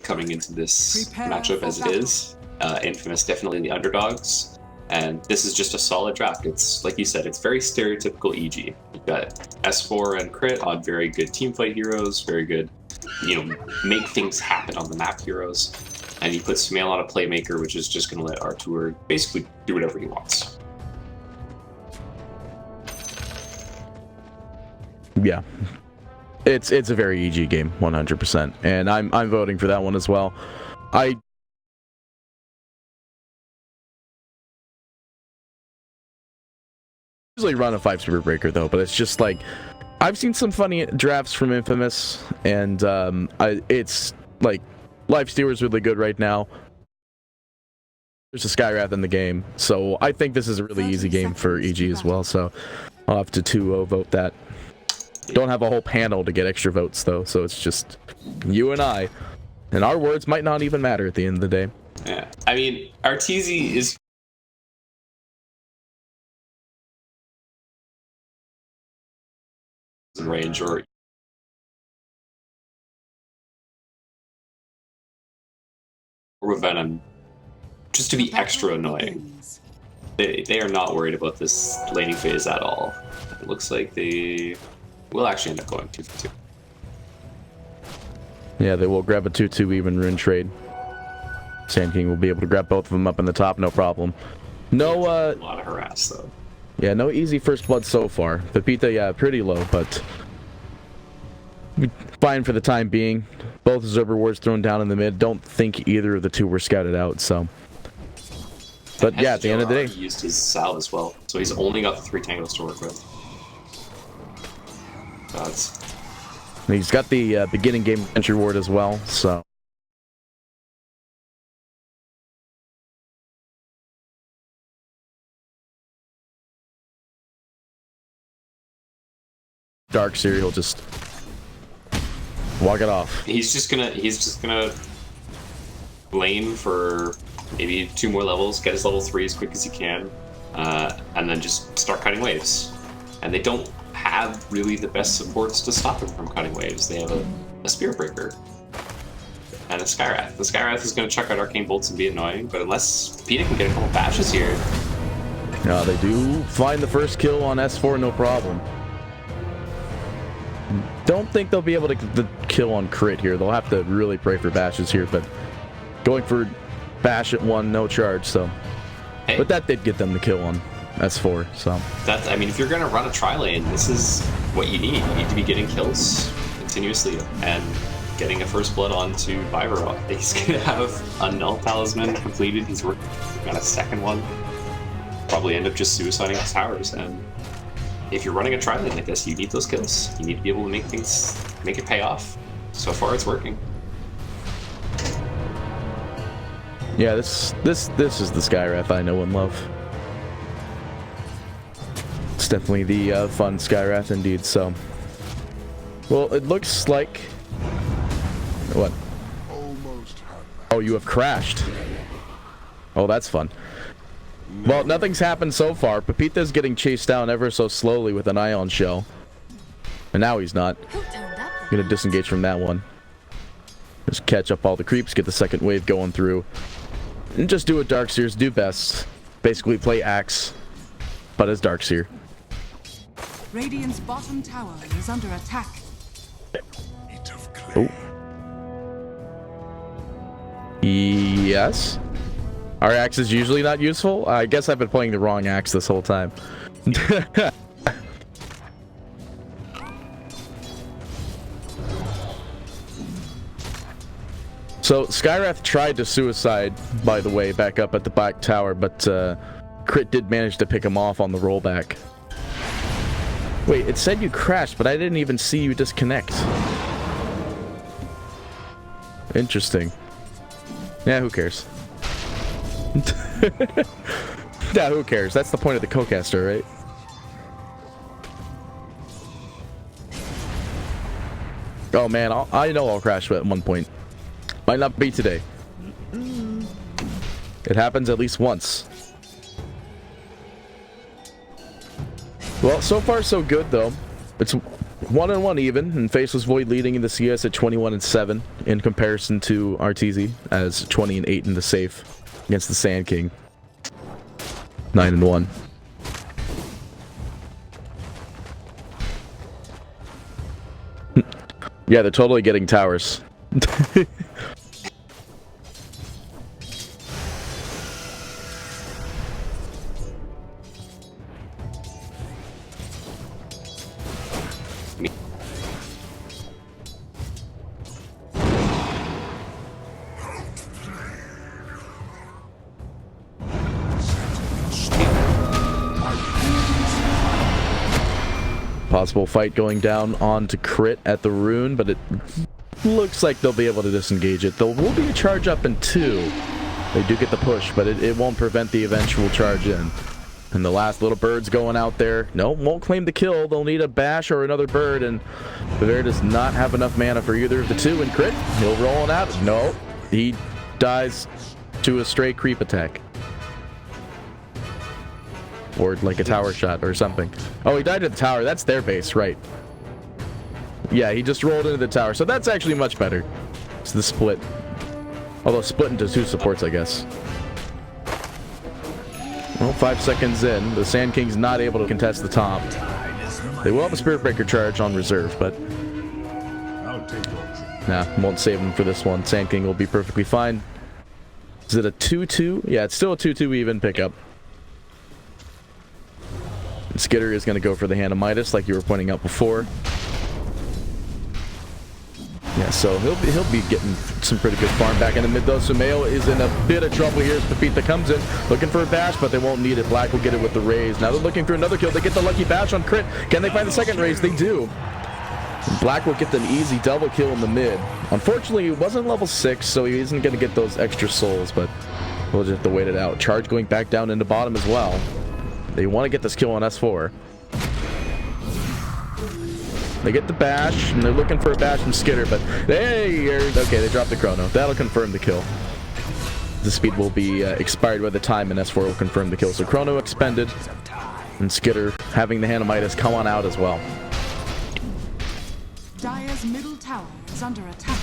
coming into this matchup as it is. Infamous definitely the underdogs, and this is just a solid draft. It's like you said, it's very stereotypical EG. You've got S4 and Crit on very good teamfight heroes, very good, make things happen on the map heroes, and you put Smail on a playmaker, which is just going to let Artur basically do whatever he wants. Yeah, it's a very EG game, 100%, and I'm voting for that one as well. I usually run a 5 Super Breaker though, but it's just like I've seen some funny drafts from Infamous, and it's like Lifestealer's really good right now. There's a Skywrath in the game, so I think this is a really easy game for EG as well. So I'll have to 2-0 vote that. Don't have a whole panel to get extra votes though, so it's just you and I, and our words might not even matter at the end of the day. Yeah, I mean, Arteezy is in range or Venom just to be extra annoying. They are not worried about this laning phase at all. It looks like they will actually end up going 2 for 2. Yeah, they will grab a 2-2 even rune trade. Sand King will be able to grab both of them up in the top, no problem. No, a lot of harass though. Yeah, no easy first blood so far. Pepita, yeah, pretty low, but fine for the time being. Both Zerber wards thrown down in the mid. Don't think either of the two were scouted out, so. But yeah, at the end of the day, he used his salve as well, so he's only got the 3 tangos to work with. He's got the beginning game entry ward as well, so. Darkseer, he'll just walk it off. He's just gonna lane for maybe 2 more levels, get his level 3 as quick as he can, and then just start cutting waves. And they don't have really the best supports to stop him from cutting waves. They have a Spirit Breaker and a Skywrath. The Skywrath is going to chuck out Arcane Bolts and be annoying, but unless Peter can get a couple bashes here. Yeah, they do find the first kill on S4, no problem. Don't think they'll be able to get the kill on Crit here. They'll have to really pray for bashes here, but going for bash at 1, no charge, so. Hey. But that did get them the kill on S4, so. That's, I mean, if you're going to run a tri-lane, this is what you need. You need to be getting kills continuously and getting a first blood onto Vivarok. He's going to have a Null Talisman completed. He's working on a second one. Probably end up just suiciding his towers. And if you're running a tri-lane like this, you need those kills. You need to be able to make it pay off. So far, it's working. Yeah, this is the Skywrath I know and love. It's definitely the fun Skywrath indeed, so. Well, it looks like... What? Oh, you have crashed. Oh, that's fun. Well, nothing's happened so far. Pepita's getting chased down ever so slowly with an Ion Shell. And now he's not. Gonna disengage from that one. Just catch up all the creeps, get the second wave going through. And just do what Darkseers do best. Basically play Axe, but as Darkseer. Radiant's bottom tower is under attack. Oh. Yes. Our axe is usually not useful. I guess I've been playing the wrong axe this whole time. So Skywrath tried to suicide, by the way, back up at the back tower, but Crit did manage to pick him off on the rollback. Wait, it said you crashed, but I didn't even see you disconnect. Interesting. Yeah, who cares? Yeah, who cares? That's the point of the co-caster, right? Oh man, I know I'll crash at one point. Might not be today. It happens at least once. Well, so far so good though. It's 1-1 even, and Faceless Void leading in the CS at 21-7 in comparison to RTZ as 20-8 in the safe against the Sand King. 9-1. Yeah, they're totally getting towers. Possible fight going down onto crit at the rune, but it looks like they'll be able to disengage it. There will be a charge up in 2. They do get the push, but it won't prevent the eventual charge in. And the last little bird's going out there. No, won't claim the kill. They'll need a bash or another bird, and Bavaria does not have enough mana for either of the two. And crit, he'll roll it out. No, he dies to a straight creep attack. Or like a tower shot or something. Oh, he died at the tower. That's their base, right. Yeah, he just rolled into the tower. So that's actually much better. It's the split. Although split into 2 supports, I guess. Well, 5 seconds in. The Sand King's not able to contest the top. They will have a Spirit Breaker charge on reserve, but... nah, won't save him for this one. Sand King will be perfectly fine. Is it a 2-2? Yeah, it's still a 2-2 even pickup. Skitter is going to go for the Hand of Midas, like you were pointing out before. Yeah, so he'll be getting some pretty good farm back in the mid, though. Sumail is in a bit of trouble here as Pepita comes in, looking for a bash, but they won't need it. Black will get it with the raise. Now they're looking for another kill. They get the lucky bash on crit. Can they find the second raise? They do. Black will get an easy double kill in the mid. Unfortunately, he wasn't level 6, so he isn't going to get those extra souls, but we'll just have to wait it out. Charge going back down into bottom as well. They want to get this kill on S4. They get the bash, and they're looking for a bash from Skitter, but okay, they dropped the chrono. That'll confirm the kill. The speed will be expired by the time, and S4 will confirm the kill. So chrono expended, and Skitter having the Hand of Midas come on out as well. Dire's middle tower is under attack.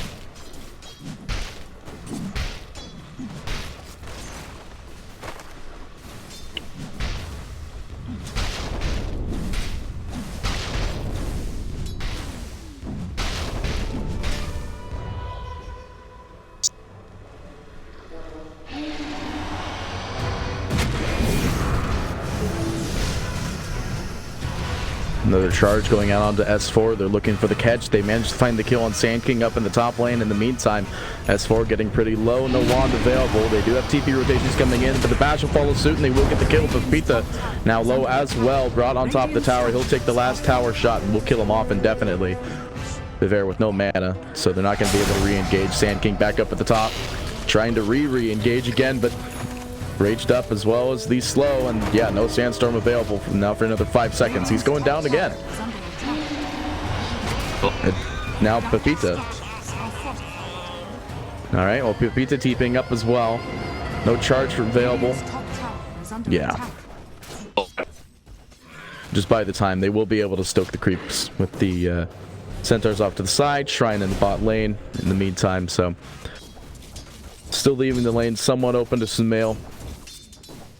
Another charge going out onto S4. They're looking for the catch. They managed to find the kill on Sand King up in the top lane. In the meantime, S4 getting pretty low. No wand available. They do have TP rotations coming in, but the bash will follow suit, and they will get the kill. But Pepita now low as well. Brought on top of the tower. He'll take the last tower shot, and we'll kill him off indefinitely. Bavaria with no mana, so they're not going to be able to re-engage. Sand King back up at the top. Trying to re-engage again, but raged up as well as the slow, and yeah, no Sandstorm available now for another 5 seconds. He's going down again. And now Pepita. Alright, well, Pepita TPing up as well. No charge available. Yeah. Just by the time, they will be able to stoke the creeps with the centaurs off to the side, Shrine in the bot lane in the meantime, so still leaving the lane somewhat open to Sumail.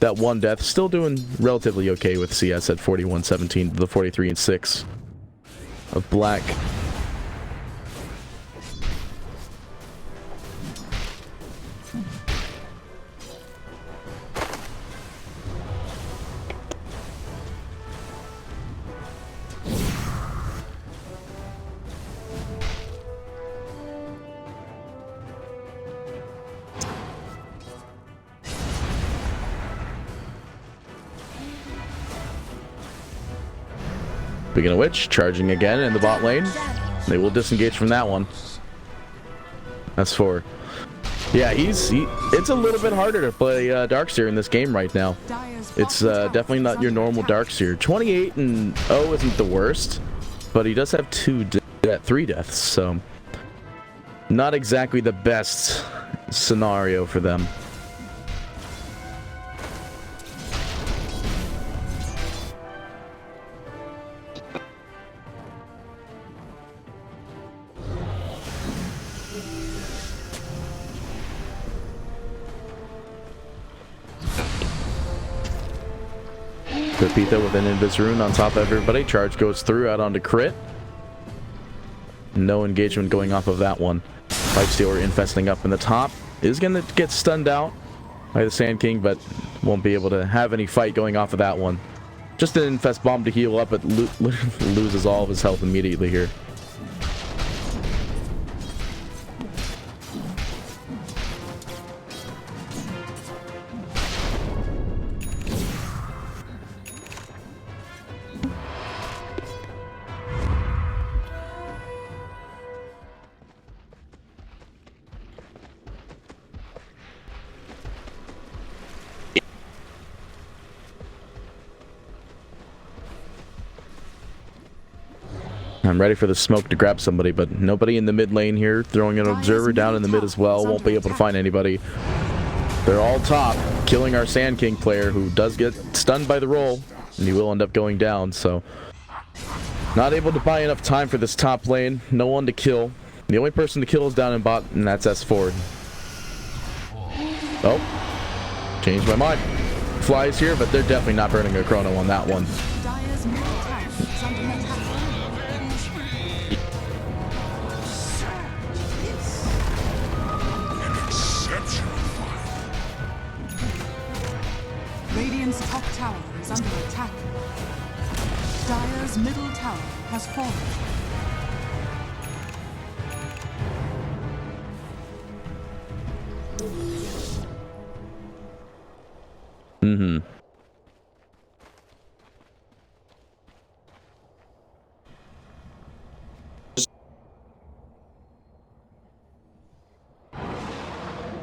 That one death, still doing relatively okay with CS at 41-17 to the 43-6 of Black. Speaking of which, charging again in the bot lane. They will disengage from that one. That's 4. Yeah, it's a little bit harder to play Darkseer in this game right now. It's definitely not your normal Darkseer. 28-0 isn't the worst, but he does have 3 deaths, so not exactly the best scenario for them. Pepita with an Invis rune on top of everybody. Charge goes through, out onto crit. No engagement going off of that one. Lifestealer infesting up in the top. Is going to get stunned out by the Sand King, but won't be able to have any fight going off of that one. Just an infest bomb to heal up, but loses all of his health immediately here. I'm ready for the smoke to grab somebody, but nobody in the mid lane here. Throwing an observer down in the mid as well. Won't be able to find anybody. They're all top, killing our Sand King player, who does get stunned by the roll, and he will end up going down, so... Not able to buy enough time for this top lane. No one to kill. The only person to kill is down in bot, and that's S4. Oh. Changed my mind. Flies here, but they're definitely not burning a chrono on that one. Radiant's top tower is under attack. Dire's middle tower has fallen.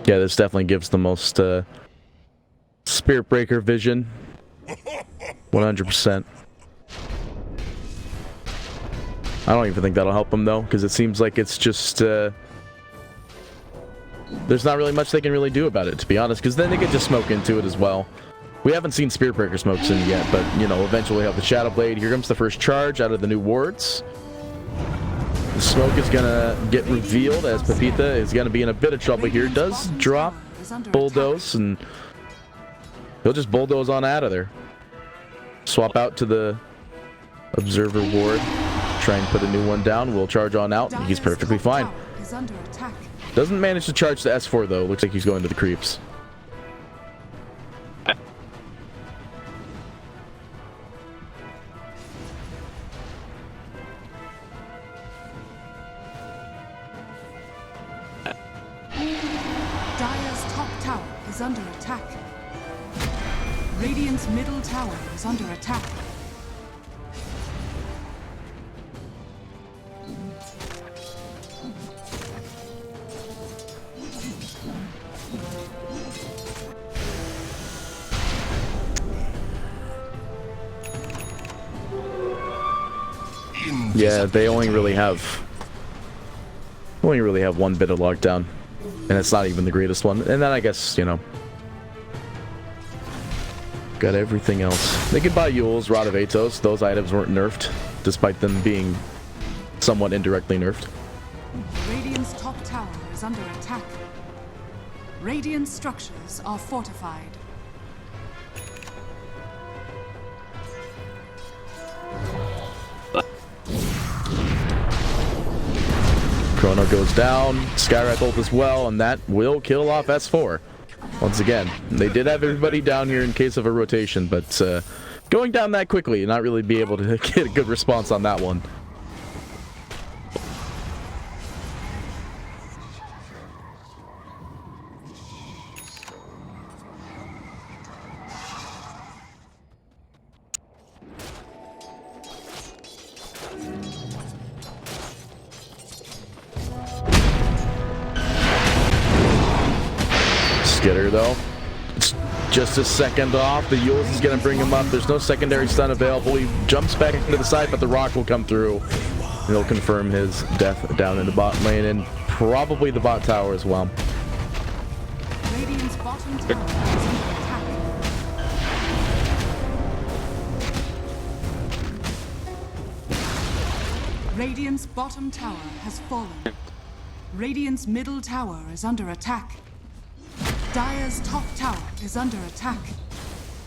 Yeah, this definitely gives the most Spirit Breaker vision. 100%. I don't even think that'll help them though, because it seems like it's just there's not really much they can really do about it, to be honest, because then they could just smoke into it as well. We haven't seen Spirit Breaker smokes in yet, but you know, eventually have the Shadow Blade. Here comes the first charge out of the new wards. The smoke is gonna get revealed as Pepita is gonna be in a bit of trouble here. Does drop bulldoze, and he'll just bulldoze on out of there. Swap out to the observer ward. Try and put a new one down. We'll charge on out. He's perfectly fine. Doesn't manage to charge the S4 though. Looks like he's going to the creeps. Dire's top tower is under attack. Radiant's middle tower is under attack. Yeah, they only really have one bit of lockdown, and it's not even the greatest one. And then I guess, you know, got everything else. They could buy Yules, Rod of Atos. Those items weren't nerfed, despite them being somewhat indirectly nerfed. Radiant's top tower is under attack. Radiant structures are fortified. Chrono goes down, Skywrath ult as well, and that will kill off S4. Once again, they did have everybody down here in case of a rotation, but going down that quickly and not really be able to get a good response on that one. Skitter though, it's just a second off. The Yules is going to bring him up. There's no secondary stun available. He jumps back into the side, but the rock will come through. He'll confirm his death down in the bot lane and probably the bot tower as well. Radiant's bottom tower is under attack. Radiant's bottom tower has fallen. Radiant's middle tower is under attack. Dire's top tower is under attack.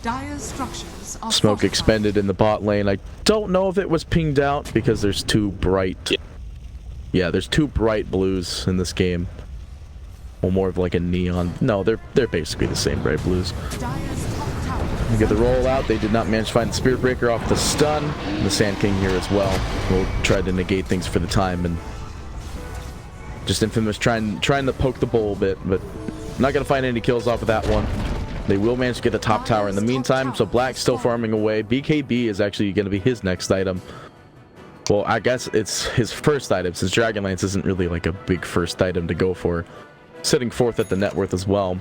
Dire's structures are Smoke fortified. expended in the bot lane. I don't know if it was pinged out because there's two bright... Yeah, there's two bright blues in this game. Well, more of like a neon. No, they're basically the same bright blues. Dire's top tower You get the roll out. They did not manage to find the Spirit Breaker off the stun. And the Sand King here as well. We'll try to negate things for the time and just Infamous trying to poke the bull a bit, but not gonna find any kills off of that one. They will manage to get the top tower in the meantime, so Black's still farming away. BKB is actually going to be his next item. Well, I guess it's his first item, since Dragonlance isn't really like a big first item to go for. Sitting fourth at the net worth as well.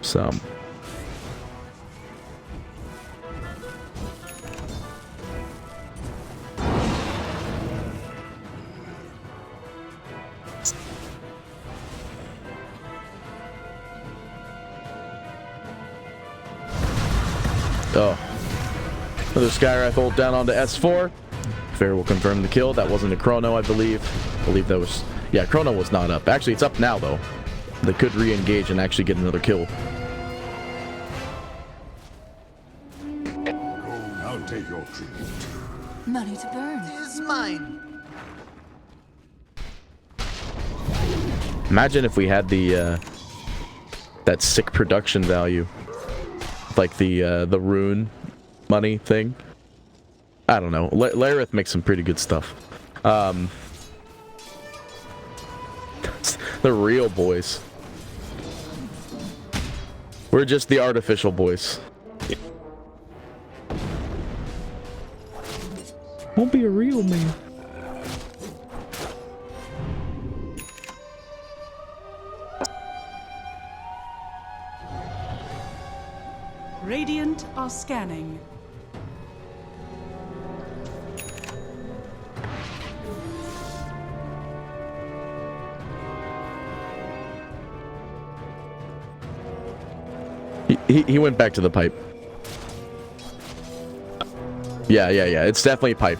So... Oh. Another Skywrath ult down onto S4. Fair will confirm the kill. That wasn't a Chrono, I believe. I believe that was... Yeah, Chrono was not up. Actually, it's up now, though. They could re-engage and actually get another kill. I'll take your tribute. Money to burn. Is mine. Imagine if we had the, that sick production value. Like the rune money thing. I don't know. Lareth makes some pretty good stuff. The real boys. We're just the artificial boys. Won't be a real man. Radiant are scanning. He went back to the pipe. Yeah. It's definitely pipe.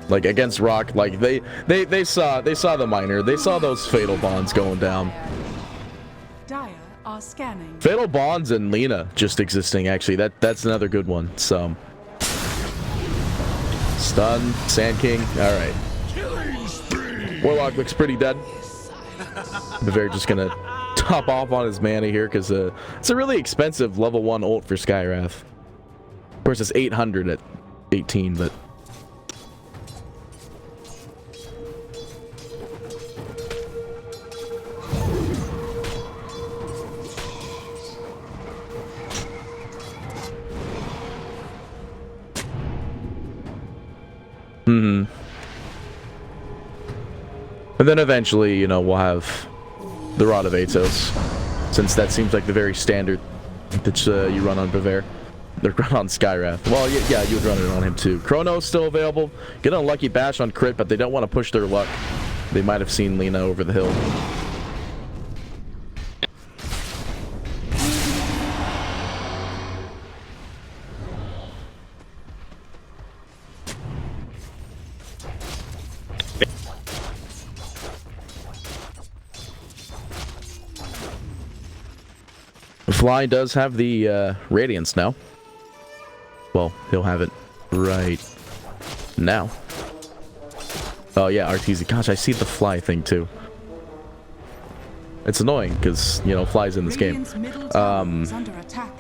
Like against Rock, like they saw the miner. They saw those fatal bonds going down. Dire are scanning. Fatal bonds and Lena just existing. Actually, that's another good one. So stun, Sand King. All right. Warlock looks pretty dead. Bavair just gonna top off on his mana here because it's a really expensive level 1 ult for Skywrath. Of course, it's 800 at 18, but and then eventually, you know, we'll have the Rod of Atos, since that seems like the very standard that you run on Bavair. Or run on Skywrath. Well, yeah, you would run it on him too. Chrono's still available. Get a lucky bash on crit, but they don't want to push their luck. They might have seen Lena over the hill. Fly does have the Radiance now. Well, he'll have it right now. Oh yeah, RTZ. Gosh, I see the Fly thing too. It's annoying because, you know, Fly's in this game. Radiant's middle tower is under attack.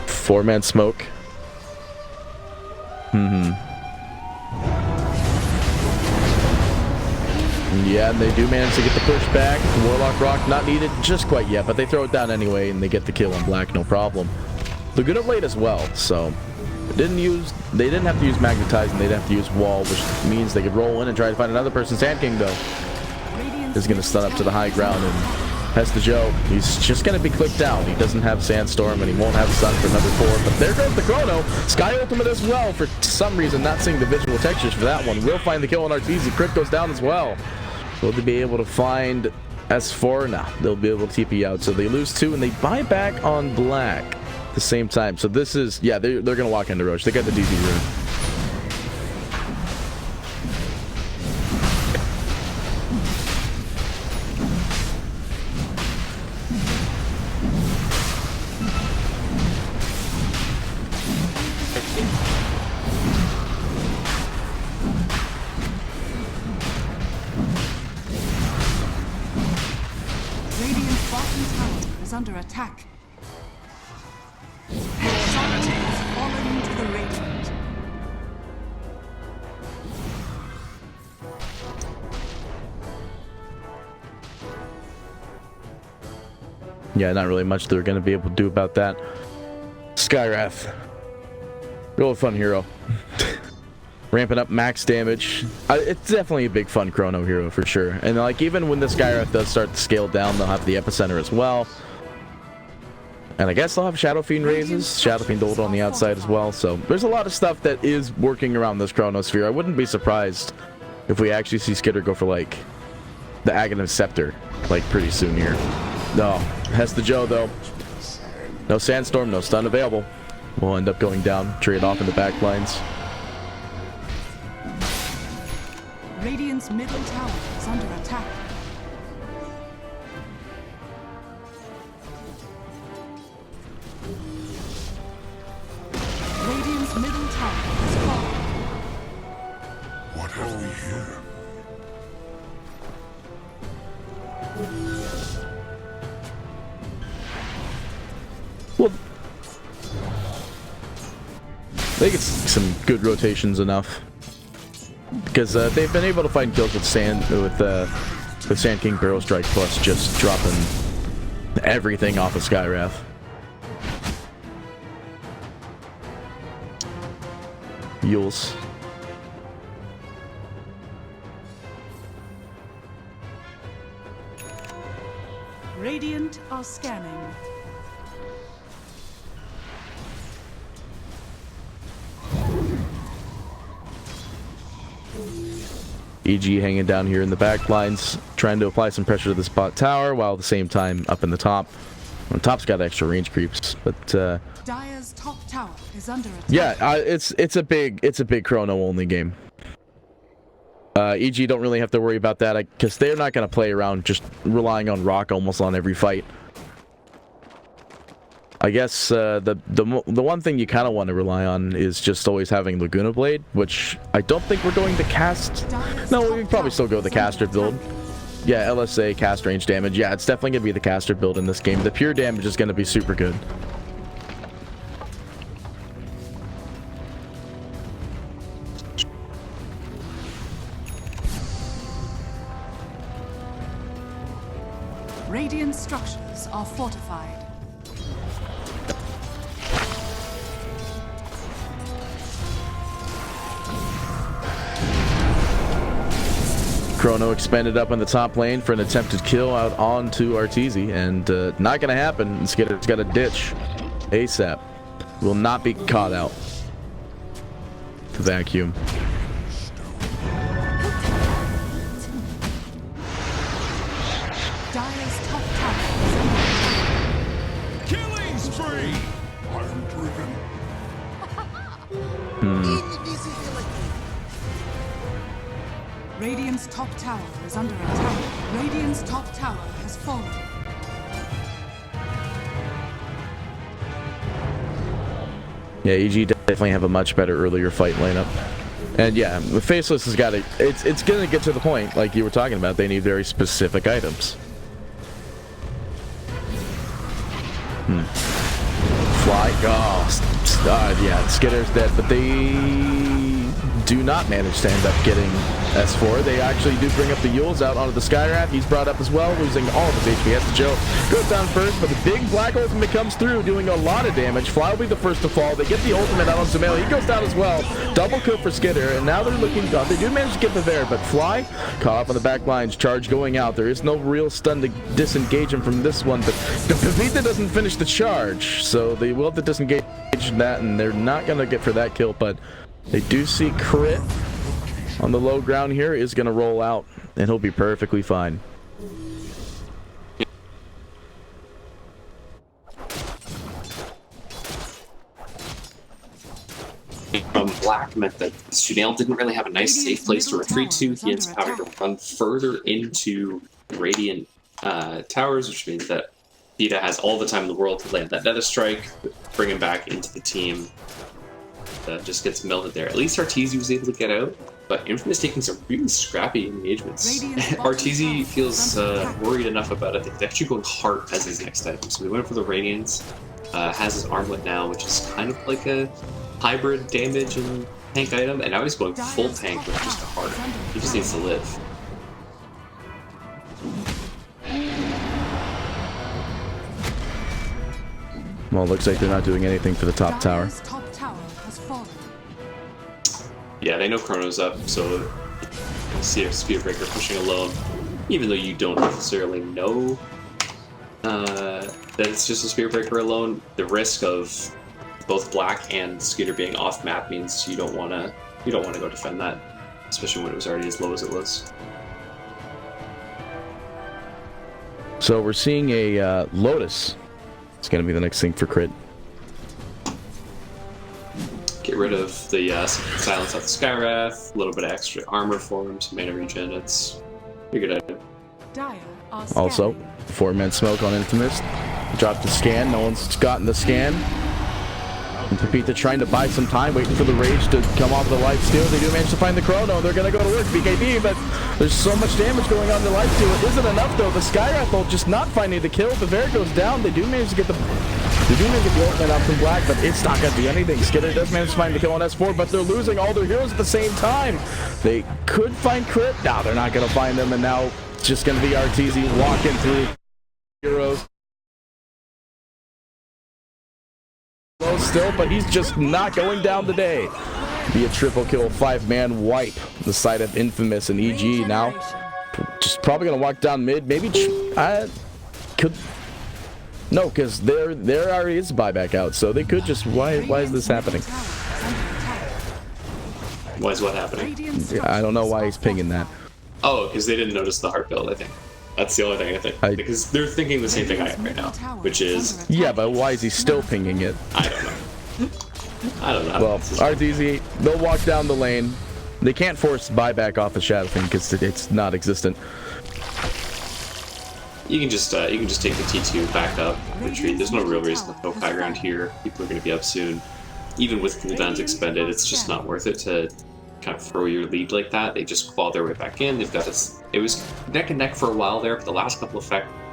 4-man smoke. Yeah, and they do manage to get the push back. Warlock Rock not needed just quite yet, but they throw it down anyway, and they get the kill on Black, no problem. They're good at late as well, so they didn't have to use Magnetize, and they didn't have to use Wall, which means they could roll in and try to find another person. Sand King, though, is going to stun up to the high ground, and has the Joe. He's just going to be clicked out. He doesn't have Sandstorm, and he won't have Stun for number 4, but there goes the Chrono. Sky Ultimate as well, for some reason, not seeing the visual textures for that one. Will find the kill on Arteezy. Crit goes down as well. Will they be able to find S4? No, they'll be able to TP out. So they lose 2, and they buy back on Black at the same time. So this is, yeah, they're going to walk into Roche. They got the DD rune. under attack. Your sanity has fallen to the Radiant. Yeah, not really much they're going to be able to do about that. Skywrath. Real fun hero. Ramping up max damage. It's definitely a big fun chrono hero for sure. And like even when the Skywrath does start to scale down, they'll have the epicenter as well. And I guess they'll have Shadow Fiend raises, Shadow Fiend DOTA on the outside as well. So there's a lot of stuff that is working around this chronosphere. I wouldn't be surprised if we actually see Skitter go for like the Aghanim Scepter like pretty soon here. No, Hesta Joe though. No Sandstorm, no stun available. We'll end up going down, trade off in the back lines. Radiant's middle tower is under attack. Radiant's middle tower has fallen. What have we here? Well, I think it's some good rotations enough because they've been able to find kills with Sand King Barrel Strike plus just dropping everything off of Skywrath. Yules. Radiant are scanning. EG hanging down here in the back lines, trying to apply some pressure to this bot tower, while at the same time up in the top. On top's got extra range creeps, but Dire's top tower is under attack. yeah, it's a big chrono only game. EG don't really have to worry about that because they're not going to play around just relying on rock almost on every fight. I guess the one thing you kind of want to rely on is just always having Laguna Blade, which I don't think we're going to cast. No, we can probably still go the caster build. Yeah, LSA, cast range damage. Yeah, it's definitely going to be the caster build in this game. The pure damage is going to be super good. Radiant structures are fortified. Chrono expanded up in the top lane for an attempted kill out onto Arteezy, and not gonna happen. Skitter's got a ditch ASAP. Will not be caught out. The vacuum. Dire's top tower is under attack. Killing spree! I'm driven. Radiant's top tower is under attack. Radiant's top tower has fallen. Yeah, EG definitely have a much better earlier fight lineup. And yeah, the Faceless has got it's gonna get to the point, like you were talking about, they need very specific items. Fly, yeah, Skitter's dead, but they do not manage to end up getting S4. They actually do bring up the Yules out onto the Skywrath. He's brought up as well, losing all of his HP. Hesta Joe goes down first, but the big black ultimate comes through, doing a lot of damage. Fly will be the first to fall. They get the ultimate out on Sumail. He goes down as well. Double kill for Skitter, and now they're looking good. They do manage to get the there, but Fly caught up on the back lines. Charge going out. There is no real stun to disengage him from this one, but the Pavita doesn't finish the charge, so they will have to disengage that, and they're not going to get for that kill, but they do see crit on the low ground here is going to roll out, and he'll be perfectly fine. Black meant that Sumail didn't really have a nice safe place to retreat to. He ends up having to run further into Radiant towers, which means that Vita has all the time in the world to land that Nether Strike, bring him back into the team. just gets melted there. At least Arteezy was able to get out, but Infamous taking some really scrappy engagements. Arteezy feels worried enough about it that he's actually going Heart as his next item. So we went for the Radiance, has his Armlet now, which is kind of like a hybrid damage and tank item, and now he's going full tank with just a Heart. He just needs to live. Well, it looks like they're not doing anything for the top tower. Dire's top tower has fallen. Yeah, they know Chrono's up, so you see a Spear Breaker pushing alone. Even though you don't necessarily know that it's just a Spear Breaker alone, the risk of both Black and Scooter being off map means you don't want to go defend that, especially when it was already as low as it was. So we're seeing a Lotus. It's going to be the next thing for crit. Get rid of the silence off the Skywrath, a little bit of extra armor for him, some mana regen. It's a good item. Dire are Also, scanning. 4-man smoke on Infamous. Dropped the scan. No one's gotten the scan. And Pepita trying to buy some time, waiting for the Rage to come off the lifesteal. They do manage to find the Chrono. They're going to go to work, BKB, but there's so much damage going on the lifesteal. It isn't enough, though. The Skywrath ult just not finding the kill. The Bear goes down. They do manage to get the ultimate out from Black, but it's not going to be anything. Skidder does manage to find the kill on S4, but they're losing all their heroes at the same time. They could find crit. Now they're not going to find them, and now it's just going to be Arteezy walking through heroes. Low still, but he's just not going down today. Be a triple kill, 5-man wipe. The side of Infamous and EG now. Just probably going to walk down mid. Maybe could. No, because there already is a buyback out, so they could just. Why is this happening? Why is what happening? I don't know why he's pinging that. Oh, because they didn't notice the Heart build, I think. That's the only thing I think. Because they're thinking the same thing I am right now, which is... Yeah, but why is he still pinging it? I don't know. I don't know. Well, Arteezy, they'll walk down the lane. They can't force buyback off the Shadow Fiend because it's not existent. You can just take the T2 back up, retreat. There's no real reason to poke high ground here. People are going to be up soon. Even with cooldowns expended, it's just not worth it to kind of throw your lead like that. They just claw their way back in. They've got this. It was neck and neck for a while there, but the last couple of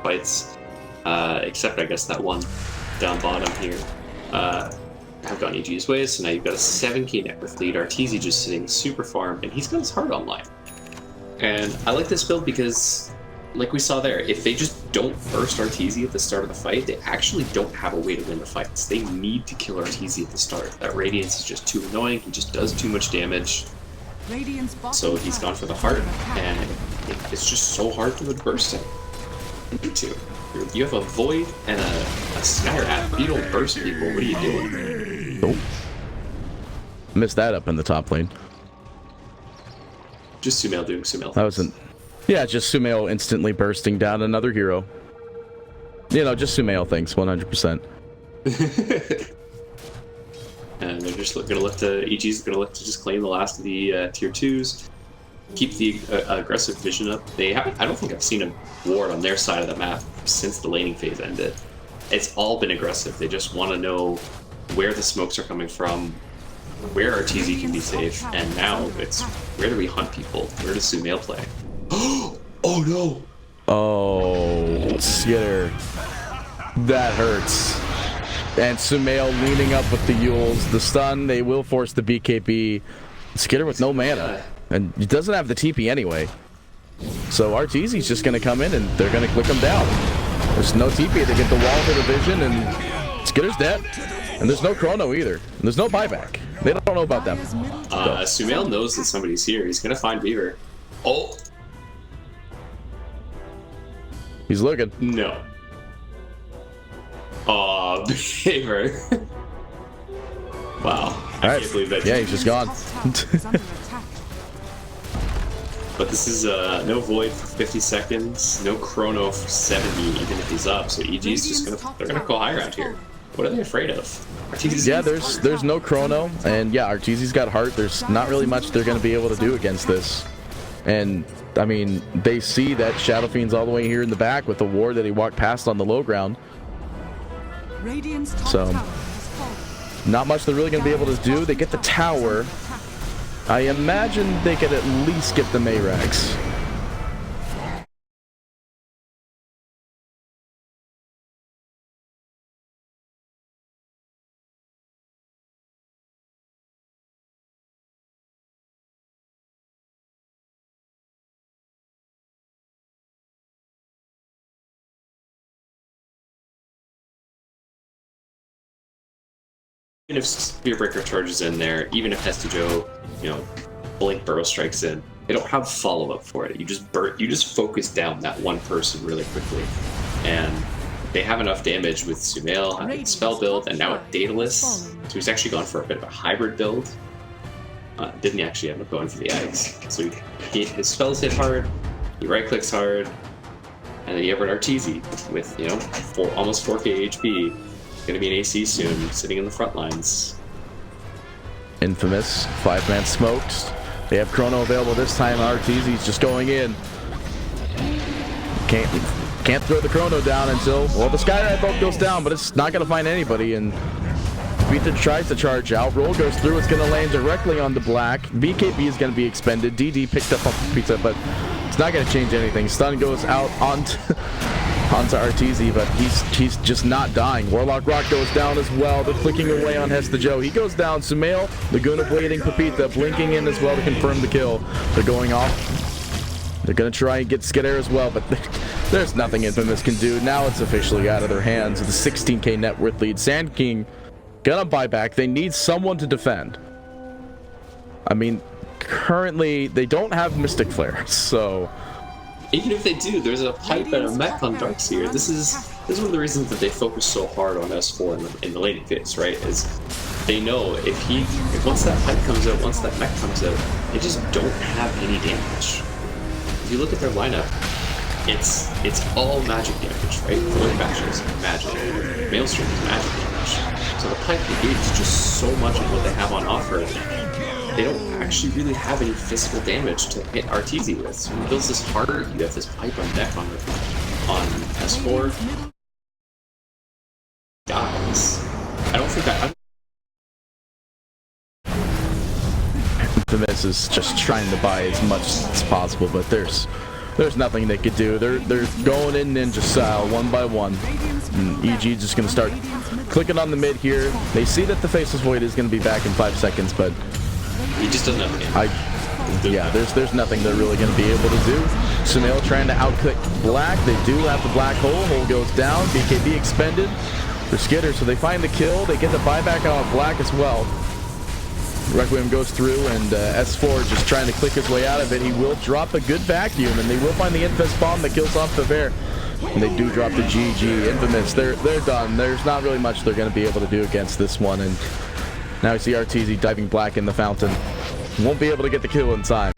fights, except I guess that one down bottom here, have gone EG's way. So now you've got a 7k net worth lead. Arteezy just sitting super farm, and he's got his heart online. And I like this build because, like we saw there, if they just don't burst Arteezy at the start of the fight, they actually don't have a way to win the fights. They need to kill Arteezy at the start. That Radiance is just too annoying. He just does too much damage. So he's gone for the heart, and it's just so hard to burst him. You have a Void and a Skywrath. You don't burst people. What are you doing? Nope. Missed that up in the top lane. Just Sumail doing Sumail. That wasn't. Yeah, just Sumail instantly bursting down another hero. You know, just Sumail things, 100%. And they're just going to look to, EG's going to look to just claim the last of the tier 2s. Keep the aggressive vision up. They haven't, I don't think I've seen a ward on their side of the map since the laning phase ended. It's all been aggressive. They just want to know where the smokes are coming from, where Arteezy can be safe, and now it's where do we hunt people? Where does Sumail play? Oh no! Oh, Skitter. That hurts. And Sumail leaning up with the Yules. The stun, they will force the BKB. Skitter with no mana. And he doesn't have the TP anyway. So Arteezy's just going to come in and they're going to click him down. There's no TP. They get the wall for the vision and Skitter's dead. And there's no Chrono either. And there's no buyback. They don't know about them. Sumail knows that somebody's here. He's going to find Beaver. Oh! He's looking. No. Aw, Beaver. Wow. I can't believe that. Yeah, he's just gone. But this is no Void for 50 seconds, no Chrono for 70, even if he's up. So EG's just they're gonna go high around here. What are they afraid of? Arteezy's yeah, there's no Chrono, and yeah, Arteezy's got Heart. There's not really much they're gonna be able to do against this. And I mean, they see that Shadow Fiend's all the way here in the back with the ward that he walked past on the low ground. Radiant's top So tower has fallen. Not much they're really going to be able to do. They get the tower. I imagine they could at least get the Mayrags. Even if Spearbreaker charges in there, even if Hestijo, you know, Blink Burrow strikes in, they don't have follow-up for it. You just focus down that one person really quickly. And they have enough damage with Sumail having spell build, and now with Daedalus. So he's actually gone for a bit of a hybrid build. Didn't actually end up going for the eggs. So his spells hit hard, he right-clicks hard, and then you have an Arteezy with, you know, almost 4k HP. Gonna be an AC soon, sitting in the front lines. Infamous, 5-man smoked. They have Chrono available this time. Arteezy's just going in. Can't throw the Chrono down until, well, the Skyride bolt goes down, but it's not gonna find anybody, and Pepita tries to charge out. Roll goes through, it's gonna land directly on the black. BKB is gonna be expended. DD picked up on Pepita, but it's not gonna change anything. Stun goes out onto Arteezy, but he's just not dying. Warlock Rock goes down as well. They're clicking away on Hestijo. He goes down. Sumail, Laguna blading Pepita, blinking in as well to confirm the kill. They're going off. They're gonna try and get Skidder as well, but there's nothing Infamous can do. Now it's officially out of their hands. The 16k net worth lead. Sand King gonna buy back. They need someone to defend. I mean, currently they don't have Mystic Flare, so even if they do, there's a pipe and a mech on Darkseer. This is one of the reasons that they focus so hard on S4 in the laning phase, right? Is they know if once that pipe comes out, once that mech comes out, they just don't have any damage. If you look at their lineup, it's all magic damage, right? Void Bashes, magic. Maelstrom is magic damage. So the pipe negates just so much of what they have on offer. They don't actually really have any physical damage to hit Arteezy with. So when he builds this harder, you have this pipe on deck on S4. Guys, I don't think Infamous is just trying to buy as much as possible, but there's nothing they could do. They're going in ninja style, one by one. And EG just gonna start clicking on the mid here. They see that the Faceless Void is gonna be back in 5 seconds, but he just doesn't have the yeah, there's nothing they're really going to be able to do. Sumail trying to outclick Black. They do have the Black Hole. Hole goes down. BKB expended for Skidder, so they find the kill. They get the buyback on Black as well. Requiem goes through, and S4 just trying to click his way out of it. He will drop a good vacuum, and they will find the Infest Bomb that kills off the Bear. And they do drop the GG. Infamous, they're done. There's not really much they're going to be able to do against this one, and now we see Arteezy diving Black in the fountain. Won't be able to get the kill in time.